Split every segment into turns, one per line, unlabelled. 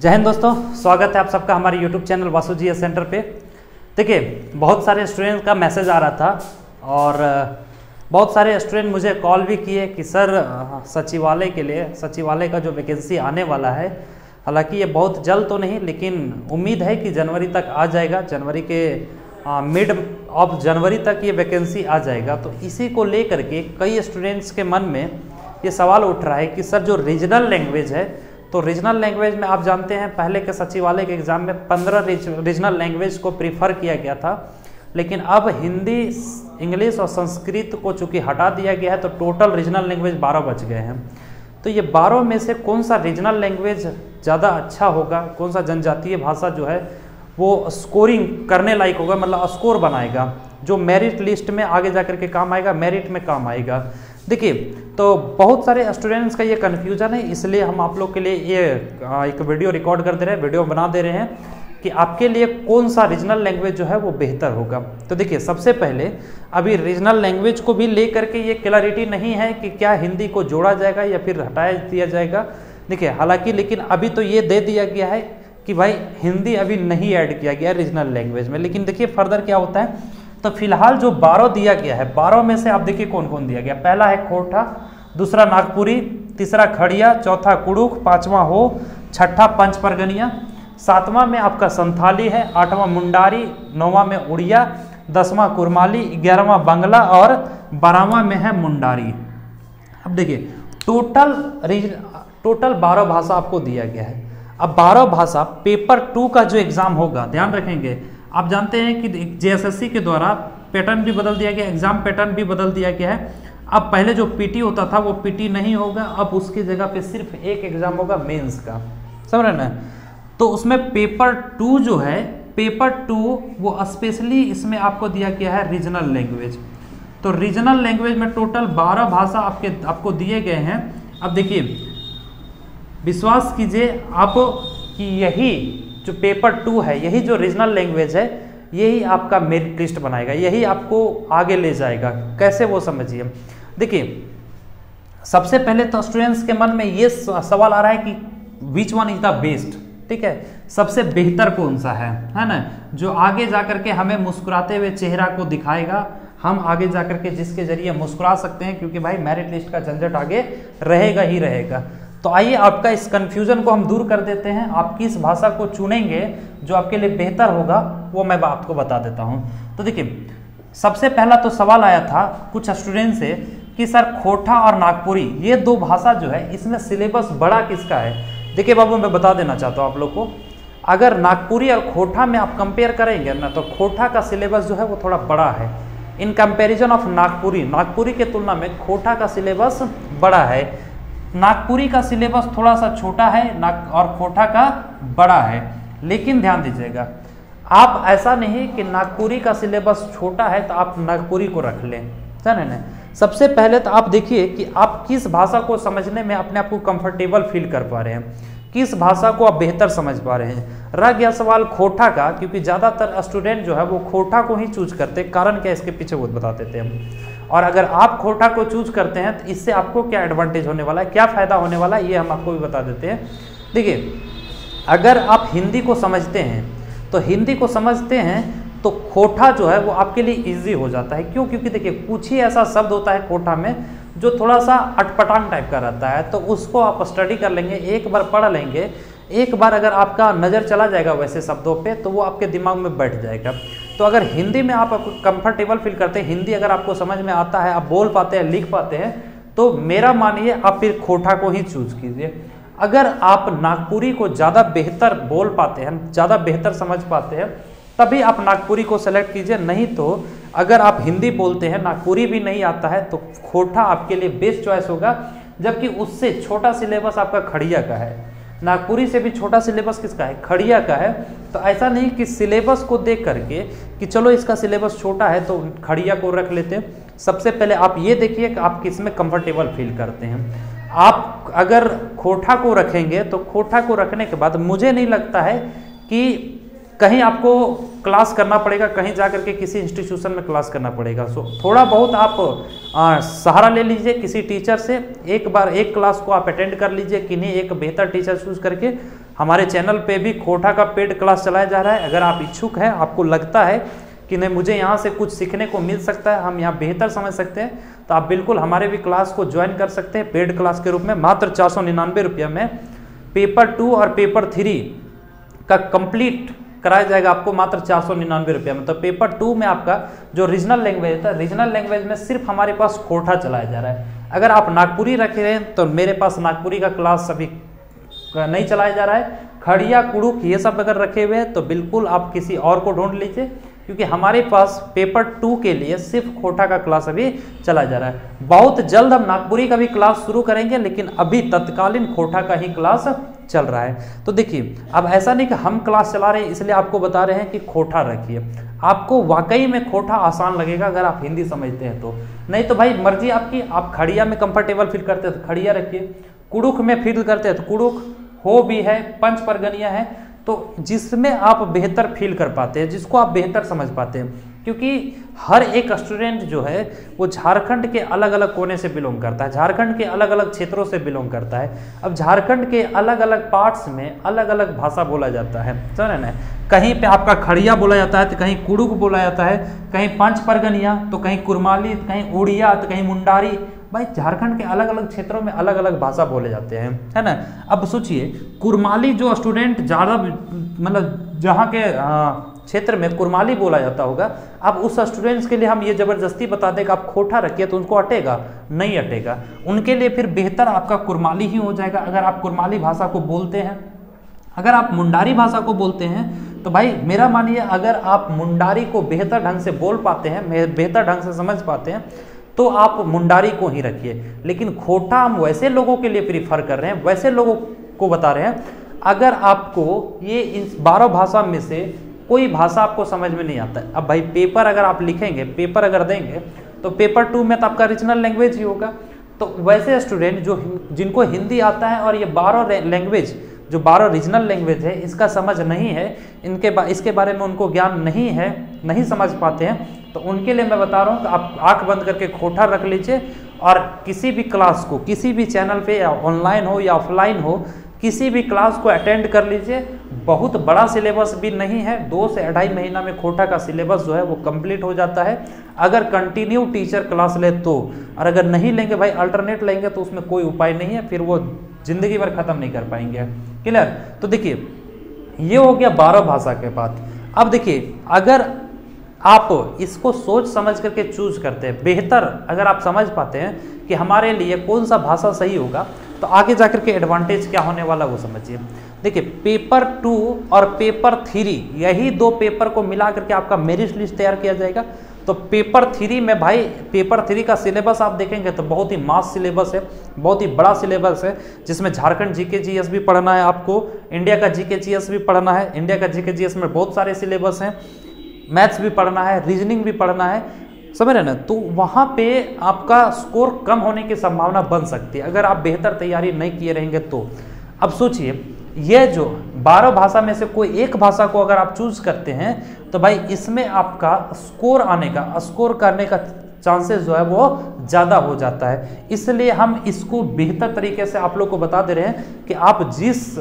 जय हिंद दोस्तों, स्वागत है आप सबका हमारे YouTube चैनल वासु जी सेंटर पे। देखिए, बहुत सारे स्टूडेंट का मैसेज आ रहा था और बहुत सारे स्टूडेंट मुझे कॉल भी किए कि सर सचिवालय का जो वैकेंसी आने वाला है, हालांकि ये बहुत जल्द तो नहीं, लेकिन उम्मीद है कि जनवरी तक आ जाएगा। जनवरी के मिड ऑफ जनवरी तक ये वैकेंसी आ जाएगा। तो इसी को लेकर के कई स्टूडेंट्स के मन में ये सवाल उठ रहा है कि सर जो रीजनल लैंग्वेज है, तो रीजनल लैंग्वेज में आप जानते हैं पहले के सचिवालय के एग्ज़ाम में 15 रीजनल लैंग्वेज को प्रीफर किया गया था, लेकिन अब हिंदी, इंग्लिश और संस्कृत को चूँकि हटा दिया गया है तो टोटल रीजनल लैंग्वेज 12 बच गए हैं। तो ये 12 में से कौन सा रीजनल लैंग्वेज ज़्यादा अच्छा होगा, कौन सा जनजातीय भाषा जो है वो स्कोरिंग करने लायक होगा, मतलब स्कोर बनाएगा, जो मेरिट लिस्ट में आगे जा कर के काम आएगा, मेरिट में काम आएगा। देखिए, तो बहुत सारे स्टूडेंट्स का ये कन्फ्यूजन है, इसलिए हम आप लोग के लिए ये एक वीडियो रिकॉर्ड कर दे रहे हैं, वीडियो बना दे रहे हैं कि आपके लिए कौन सा रीजनल लैंग्वेज जो है वो बेहतर होगा। तो देखिए, सबसे पहले अभी रीजनल लैंग्वेज को भी ले करके ये क्लैरिटी नहीं है कि क्या हिंदी को जोड़ा जाएगा या फिर हटाया दिया जाएगा। देखिए, हालांकि लेकिन अभी तो ये दे दिया गया है कि भाई हिंदी अभी नहीं ऐड किया गया रीजनल लैंग्वेज में, लेकिन देखिए फर्दर क्या होता है। तो फिलहाल जो 12 दिया गया है, 12 में से आप देखिए कौन कौन दिया गया। पहला है खोरठा, दूसरा नागपुरी, तीसरा खड़िया, चौथा कुड़ुख, पांचवा हो, छठा पंच परगनिया, सातवां में आपका संथाली है, आठवां मुंडारी, नौवां में उड़िया, 10वां कुरमाली, 11वां बांग्ला और 12वां में है मुंडारी। अब देखिए टोटल 12 भाषा आपको दिया गया है। अब 12 भाषा पेपर 2 का जो एग्जाम होगा, ध्यान रखेंगे, आप जानते हैं कि जेएसएससी के द्वारा पैटर्न भी बदल दिया गया, एग्जाम पैटर्न भी बदल दिया गया है। अब पहले जो पीटी होता था वो पीटी नहीं होगा, अब उसकी जगह पे सिर्फ एक एग्जाम होगा मेंस का, समझ रहे ना। तो उसमें पेपर 2 जो है, पेपर 2 वो स्पेशली इसमें आपको दिया गया है रीजनल लैंग्वेज। तो रीजनल लैंग्वेज में टोटल 12 भाषा आपको दिए गए हैं। अब देखिए, विश्वास कीजिए आप कि यही जो पेपर 2 है, यही जो रीजनल लैंग्वेज है, यही आपका मेरिट लिस्ट बनाएगा, यही आपको आगे ले जाएगा। कैसे, वो समझिए। देखिए, सबसे पहले तो स्टूडेंट्स के मन में ये सवाल आ रहा है कि which one is the best, ठीक है, सबसे बेहतर कौन सा है ना, जो आगे जाकर के हमें मुस्कुराते हुए चेहरा को दिखाएगा, हम आगे जाकर के जिसके जरिए मुस्कुरा सकते हैं, क्योंकि भाई मेरिट लिस्ट का झंझट आगे रहेगा ही रहेगा। तो आइए आपका इस कंफ्यूजन को हम दूर कर देते हैं। आप किस भाषा को चुनेंगे जो आपके लिए बेहतर होगा, वो मैं आपको बता देता हूं। तो देखिए, सबसे पहला तो सवाल आया था कुछ स्टूडेंट से कि सर खोरठा और नागपुरी, ये 2 भाषा जो है, इसमें सिलेबस बड़ा किसका है। देखिए बाबू, मैं बता देना चाहता हूँ आप लोग को, अगर नागपुरी और खोरठा में आप कंपेयर करेंगे ना, तो खोरठा का सिलेबस जो है वो थोड़ा बड़ा है in comparison of Nagpuri. Nagpuri के तुलना में खोरठा का सिलेबस बड़ा है। नागपुरी का सिलेबस थोड़ा सा छोटा है और खोरठा का बड़ा है। लेकिन ध्यान दीजिएगा, आप ऐसा नहीं कि नागपुरी का सिलेबस छोटा है तो आप नागपुरी को रख लें, जाने ना। सबसे पहले तो आप देखिए कि आप किस भाषा को समझने में अपने आप को कंफर्टेबल फील कर पा रहे हैं, किस भाषा को आप बेहतर समझ पा रहे हैं। रह गया सवाल खोरठा का, क्योंकि ज़्यादातर स्टूडेंट जो है वो खोरठा को ही चूज करते हैं। कारण क्या, इसके पीछे वो बता देते हैं। और अगर आप खोरठा को चूज करते हैं तो इससे आपको क्या एडवांटेज होने वाला है, क्या फ़ायदा होने वाला है, ये हम आपको भी बता देते हैं। देखिए, अगर आप हिंदी को समझते हैं तो खोरठा जो है वो आपके लिए इजी हो जाता है। क्यों? क्योंकि देखिए, कुछ ही ऐसा शब्द होता है खोरठा में जो थोड़ा सा अटपटांग टाइप का रहता है, तो उसको आप स्टडी कर लेंगे, एक बार पढ़ लेंगे, एक बार अगर आपका नज़र चला जाएगा वैसे शब्दों पे, तो वो आपके दिमाग में बैठ जाएगा। तो अगर हिंदी में आप कंफर्टेबल फील करते हैं, हिंदी अगर आपको समझ में आता है, आप बोल पाते हैं, लिख पाते हैं, तो मेरा मानिए आप फिर खोरठा को ही चूज कीजिए। अगर आप नागपुरी को ज़्यादा बेहतर बोल पाते हैं, ज़्यादा बेहतर समझ पाते हैं, तभी आप नागपुरी को सेलेक्ट कीजिए। नहीं तो अगर आप हिंदी बोलते हैं, नागपुरी भी नहीं आता है, तो खोरठा आपके लिए बेस्ट चॉइस होगा। जबकि उससे छोटा सिलेबस आपका खड़िया का है, नागपुरी से भी छोटा सिलेबस किसका है, खड़िया का है। तो ऐसा नहीं कि सिलेबस को देख करके कि चलो इसका सिलेबस छोटा है तो खड़िया को रख लेते हैं। सबसे पहले आप ये देखिए कि आप किस में कंफर्टेबल फील करते हैं। आप अगर खोरठा को रखेंगे तो खोरठा को रखने के बाद मुझे नहीं लगता है कि कहीं आपको क्लास करना पड़ेगा, कहीं जा करके किसी इंस्टीट्यूशन में क्लास करना पड़ेगा। सो थोड़ा बहुत आप सहारा ले लीजिए किसी टीचर से, एक बार एक क्लास को आप अटेंड कर लीजिए कि नहीं, एक बेहतर टीचर चूज करके हमारे चैनल पे भी खोटा का पेड क्लास चलाया जा रहा है। अगर आप इच्छुक हैं, आपको लगता है कि नहीं मुझे यहाँ से कुछ सीखने को मिल सकता है, हम यहाँ बेहतर समझ सकते हैं, तो आप बिल्कुल हमारे भी क्लास को ज्वाइन कर सकते हैं पेड क्लास के रूप में। मात्र 499 रुपये में पेपर 2 और पेपर 3 का कंप्लीट कराया जाएगा आपको मात्र 499 रुपये में। तो पेपर 2 में आपका जो रीजनल लैंग्वेज था, रीजनल लैंग्वेज में सिर्फ हमारे पास खोटा चलाया जा रहा है। अगर आप नागपुरी रखे हैं तो मेरे पास नागपुरी का क्लास अभी नहीं चलाया जा रहा है। खड़िया कुड़ुक ये सब अगर रखे हुए हैं तो बिल्कुल आप किसी और को ढूंढ लीजिए, क्योंकि हमारे पास पेपर 2 के लिए सिर्फ खोटा का क्लास अभी चला जा रहा है। बहुत जल्द हम नागपुरी का भी क्लास शुरू करेंगे, लेकिन अभी तत्कालीन खोटा का ही क्लास चल रहा है। तो देखिए, अब ऐसा नहीं कि हम क्लास चला रहे हैं इसलिए आपको बता रहे हैं कि खोटा रखिए। आपको वाकई में खोटा आसान लगेगा अगर आप हिंदी समझते हैं तो, नहीं तो भाई मर्जी आपकी। आप खड़िया में कंफर्टेबल फील करते हैं तो खड़िया रखिए, कुड़ुक में फील करते हैं तो कुड़ुक, हो भी है, पंच परगनिया है, तो जिसमें आप बेहतर फील कर पाते हैं, जिसको आप बेहतर समझ पाते हैं। क्योंकि हर एक स्टूडेंट जो है वो झारखंड के अलग अलग कोने से बिलोंग करता है, झारखंड के अलग अलग क्षेत्रों से बिलोंग करता है। अब झारखंड के अलग अलग पार्ट्स में अलग अलग भाषा बोला जाता है, समझ ना। कहीं पे आपका खड़िया बोला जाता है तो कहीं कुड़ुक बोला जाता है, कहीं पंच परगनिया तो कहीं कुरमाली, कहीं उड़िया तो कहीं मुंडारी। भाई झारखंड के अलग अलग क्षेत्रों में अलग अलग भाषा बोले जाते हैं, है ना। अब सोचिए, कुरमाली जो स्टूडेंट ज़्यादा मतलब जहाँ के क्षेत्र में कुरमाली बोला जाता होगा, अब उस स्टूडेंट्स के लिए हम ये ज़बरदस्ती बता दें कि आप खोटा रखिए तो उनको अटेगा नहीं अटेगा। उनके लिए फिर बेहतर आपका कुरमाली ही हो जाएगा अगर आप कुरमाली भाषा को बोलते हैं। अगर आप मुंडारी भाषा को बोलते हैं तो भाई मेरा मानिए, अगर आप मुंडारी को बेहतर ढंग से बोल पाते हैं, बेहतर ढंग से समझ पाते हैं, तो आप मुंडारी को ही रखिए। लेकिन खोटा हम वैसे लोगों के लिए प्रीफर कर रहे हैं, वैसे लोगों को बता रहे हैं अगर आपको ये इन 12 भाषा में से कोई भाषा आपको समझ में नहीं आता है। अब भाई पेपर अगर आप लिखेंगे, पेपर अगर देंगे, तो पेपर 2 में तो आपका रीजनल लैंग्वेज ही होगा। तो वैसे स्टूडेंट जो जिनको हिंदी आता है और ये 12 लैंग्वेज, जो 12 रीजनल लैंग्वेज है, इसका समझ नहीं है, इसके बारे में उनको ज्ञान नहीं है, नहीं समझ पाते हैं, तो उनके लिए मैं बता रहा हूँ कि आप आंख बंद करके खोटा रख लीजिए और किसी भी क्लास को, किसी भी चैनल पे, या ऑनलाइन हो या ऑफलाइन हो, किसी भी क्लास को अटेंड कर लीजिए। बहुत बड़ा सिलेबस भी नहीं है, 2 से 2.5 महीना में खोटा का सिलेबस जो है वो कंप्लीट हो जाता है, अगर कंटिन्यू टीचर क्लास ले तो। और अगर नहीं लेंगे भाई, अल्टरनेट लेंगे, तो उसमें कोई उपाय नहीं है, फिर वो जिंदगी भर खत्म नहीं कर पाएंगे। क्लियर। तो देखिए, ये हो गया 12 भाषा के बात। अब देखिए, अगर आप इसको सोच समझ करके चूज करते हैं, बेहतर अगर आप समझ पाते हैं कि हमारे लिए कौन सा भाषा सही होगा, तो आगे जाकर के एडवांटेज क्या होने वाला वो समझिए। देखिए, पेपर 2 और पेपर 3, यही 2 पेपर को मिला करके आपका मेरिट लिस्ट तैयार किया जाएगा। तो पेपर 3 में भाई, पेपर 3 का सिलेबस आप देखेंगे तो बहुत ही मास सिलेबस है, बहुत ही बड़ा सिलेबस है, जिसमें झारखंड जीके जीएस भी पढ़ना है आपको, इंडिया का जीके जीएस भी पढ़ना है। इंडिया का जीके जीएस में बहुत सारे सिलेबस हैं, मैथ्स भी पढ़ना है, रीजनिंग भी पढ़ना है, समझ रहे ना। तो वहाँ पे आपका स्कोर कम होने की संभावना बन सकती है अगर आप बेहतर तैयारी नहीं किए रहेंगे तो। अब सोचिए, ये जो 12 भाषा में से कोई एक भाषा को अगर आप चूज करते हैं तो भाई इसमें आपका स्कोर आने का, स्कोर करने का चांसेस जो है वो ज़्यादा हो जाता है। इसलिए हम इसको बेहतर तरीके से आप लोग को बता दे रहे हैं कि आप जिस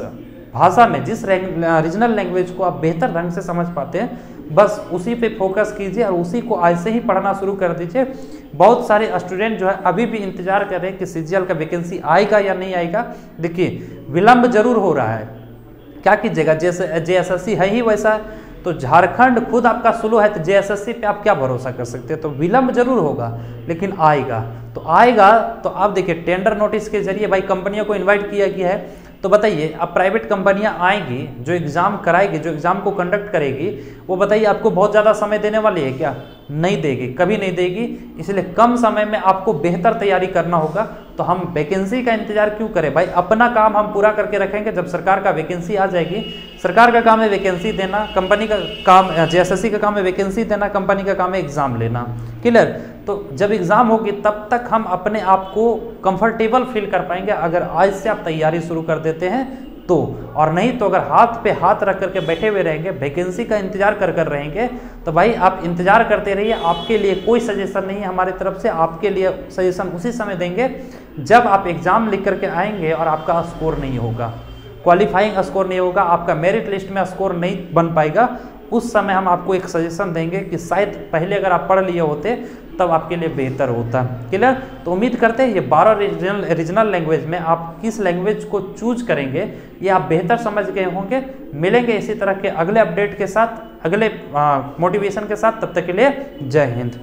भाषा में, जिस रीजनल लैंग्वेज को आप बेहतर ढंग से समझ पाते हैं, बस उसी पे फोकस कीजिए और उसी को ऐसे ही पढ़ना शुरू कर दीजिए। बहुत सारे स्टूडेंट जो है अभी भी इंतजार कर रहे हैं कि सीजीएल का वैकेंसी आएगा या नहीं आएगा। देखिए, विलंब जरूर हो रहा है, क्या कीजिएगा, जैसे जेएसएससी है ही वैसा है, तो झारखंड खुद आपका स्लो है, तो जेएसएससी पे आप क्या भरोसा कर सकते हैं। तो विलंब जरूर होगा, लेकिन आएगा। तो आएगा तो आप देखिए, टेंडर नोटिस के जरिए भाई कंपनियों को इन्वाइट किया गया है। तो बताइए, अब प्राइवेट कंपनियां आएंगी, जो एग्जाम कराएगी, जो एग्जाम को कंडक्ट करेगी, वो बताइए आपको बहुत ज़्यादा समय देने वाली है क्या? नहीं देगी, कभी नहीं देगी। इसलिए कम समय में आपको बेहतर तैयारी करना होगा। तो हम वैकेंसी का इंतजार क्यों करें भाई, अपना काम हम पूरा करके रखेंगे। जब सरकार का वैकेंसी आ जाएगी, सरकार का काम है वैकेंसी देना, कंपनी का काम, जेएसएससी का काम है वैकेंसी देना, कंपनी का काम है एग्जाम लेना। क्लियर। तो जब एग्जाम होगी तब तक हम अपने आप को कंफर्टेबल फील कर पाएंगे, अगर आज से आप तैयारी शुरू कर देते हैं तो। और नहीं तो अगर हाथ पे हाथ रख करके बैठे हुए रहेंगे, वैकेंसी का इंतजार कर रहेंगे, तो भाई आप इंतजार करते रहिए। आपके लिए कोई सजेशन नहीं है हमारी तरफ से, आपके लिए सजेशन उसी समय देंगे जब आप एग्जाम लिख करके आएंगे और आपका स्कोर नहीं होगा। क्वालिफाइंग स्कोर नहीं होगा, आपका मेरिट लिस्ट में स्कोर नहीं बन पाएगा, उस समय हम आपको एक सजेशन देंगे कि शायद पहले अगर आप पढ़ लिए होते तब आपके लिए बेहतर होता। क्लियर? तो उम्मीद करते हैं ये 12 रीजनल लैंग्वेज में आप किस लैंग्वेज को चूज करेंगे ये आप बेहतर समझ गए होंगे। मिलेंगे इसी तरह के अगले अपडेट के साथ, अगले मोटिवेशन के साथ, तब तक के लिए जय हिंद।